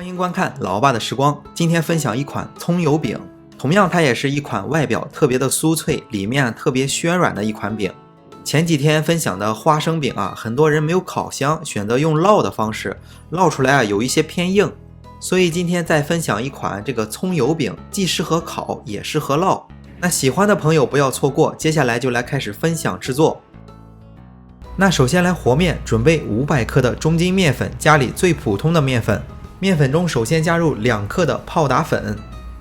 欢迎观看老爸的时光。今天分享一款葱油饼，同样它也是一款外表特别的酥脆，里面特别暄软的一款饼。前几天分享的花生饼啊，很多人没有烤箱，选择用烙的方式，烙出来啊有一些偏硬，所以今天再分享一款这个葱油饼，既适合烤也适合烙。那喜欢的朋友不要错过，接下来就来开始分享制作。那首先来和面，准备500克的中筋面粉，家里最普通的面粉。面粉中首先加入2克的泡打粉，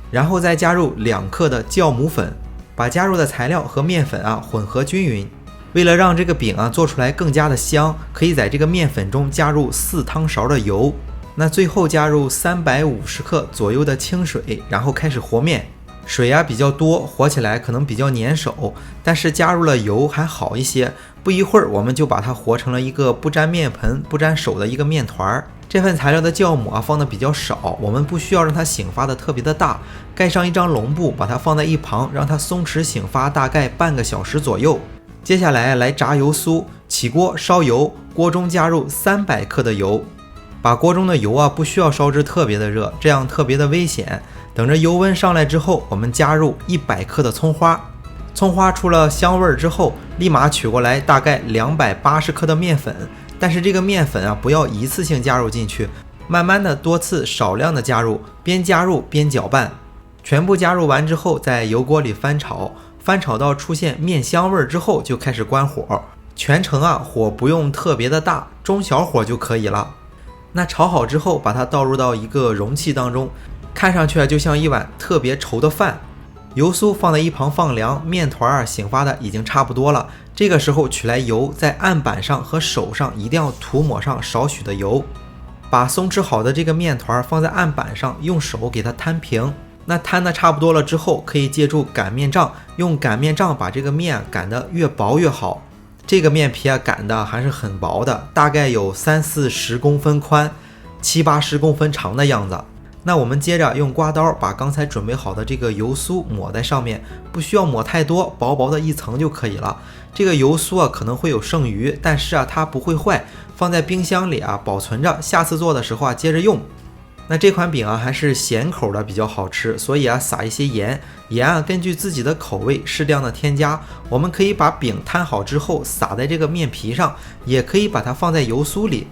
然后再加入2克的酵母粉，把加入的材料和面粉混合均匀。为了让这个饼做出来更加的香，可以在这个面粉中加入4汤勺的油。那最后加入350克左右的清水，然后开始和面。水比较多，和起来可能比较粘手，但是加入了油还好一些。不一会儿我们就把它和成了一个不沾面盆不沾手的一个面团。这份材料的酵母放的比较少，我们不需要让它醒发的特别的大，盖上一张笼布，把它放在一旁，让它松弛醒发大概半个小时左右。接下来炸油酥，起锅烧油，锅中加入300克的油，把锅中的油不需要烧至特别的热，这样特别的危险。等着油温上来之后，我们加入100克的葱花，葱花出了香味之后，立马取过来大概280克的面粉，但是这个面粉不要一次性加入进去，慢慢的多次少量的加入，边加入边搅拌。全部加入完之后，在油锅里翻炒，翻炒到出现面香味之后就开始关火，全程火不用特别的大，中小火就可以了。那炒好之后，把它倒入到一个容器当中，看上去就像一碗特别稠的饭。油酥放在一旁放凉，面团醒发的已经差不多了。这个时候取来油，在案板上和手上一定要涂抹上少许的油，把松弛好的这个面团放在案板上，用手给它摊平。那摊的差不多了之后，可以借助擀面杖，用擀面杖把这个面擀得越薄越好。这个面皮擀的还是很薄的，大概有30-40公分宽，70-80公分长的样子。那我们接着用刮刀把刚才准备好的这个油酥抹在上面，不需要抹太多，薄薄的一层就可以了。这个油酥可能会有剩余，但是它不会坏，放在冰箱里保存着，下次做的时候接着用。那这款饼还是咸口的比较好吃，所以撒一些盐，盐根据自己的口味适量的添加。我们可以把饼摊好之后撒在这个面皮上，也可以把它放在油酥里。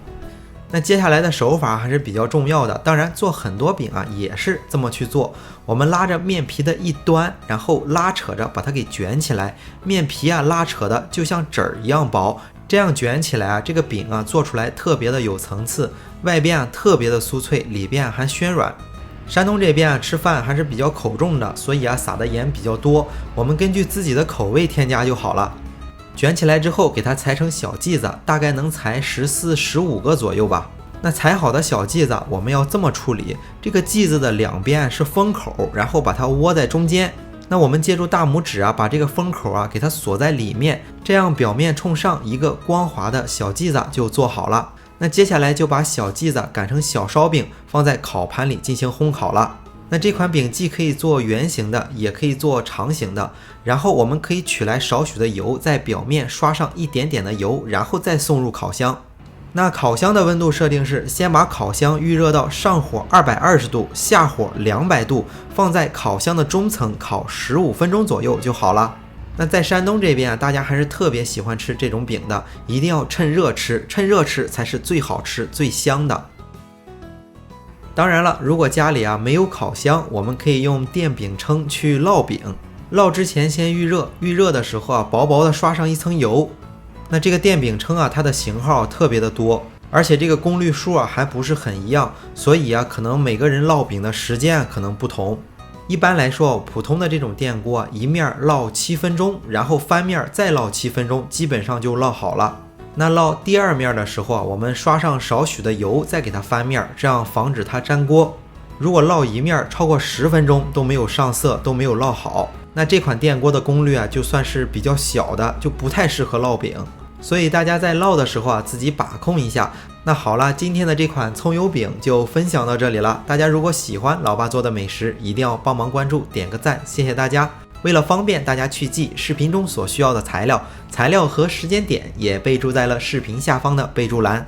那接下来的手法还是比较重要的，当然做很多饼也是这么去做。我们拉着面皮的一端，然后拉扯着把它给卷起来，面皮拉扯的就像纸儿一样薄，这样卷起来这个饼做出来特别的有层次，外边特别的酥脆，里边还暄软。山东这边吃饭还是比较口重的，所以撒的盐比较多，我们根据自己的口味添加就好了。卷起来之后给它裁成小剂子，大概能裁14-15个左右吧。那裁好的小剂子我们要这么处理，这个剂子的两边是封口，然后把它窝在中间。那我们借助大拇指把这个封口给它锁在里面，这样表面冲上一个光滑的小剂子就做好了。那接下来就把小剂子擀成小烧饼，放在烤盘里进行烘烤了。那这款饼既可以做圆形的，也可以做长形的，然后我们可以取来少许的油，在表面刷上一点点的油，然后再送入烤箱。那烤箱的温度设定是，先把烤箱预热到上火220度，下火200度，放在烤箱的中层烤15分钟左右就好了。那在山东这边大家还是特别喜欢吃这种饼的，一定要趁热吃，趁热吃才是最好吃最香的。当然了，如果家里没有烤箱，我们可以用电饼铛去烙饼。烙之前先预热，预热的时候薄薄的刷上一层油。那这个电饼铛它的型号特别的多，而且这个功率数还不是很一样，所以可能每个人烙饼的时间可能不同。一般来说，普通的这种电锅一面烙7分钟，然后翻面再烙7分钟，基本上就烙好了。那烙第二面的时候我们刷上少许的油，再给它翻面，这样防止它粘锅。如果烙一面超过10分钟都没有上色，都没有烙好，那这款电锅的功率就算是比较小的，就不太适合烙饼。所以大家在烙的时候自己把控一下。那好了，今天的这款葱油饼就分享到这里了。大家如果喜欢老爸做的美食，一定要帮忙关注点个赞，谢谢大家。为了方便大家去记视频中所需要的材料和时间点，也备注在了视频下方的备注栏。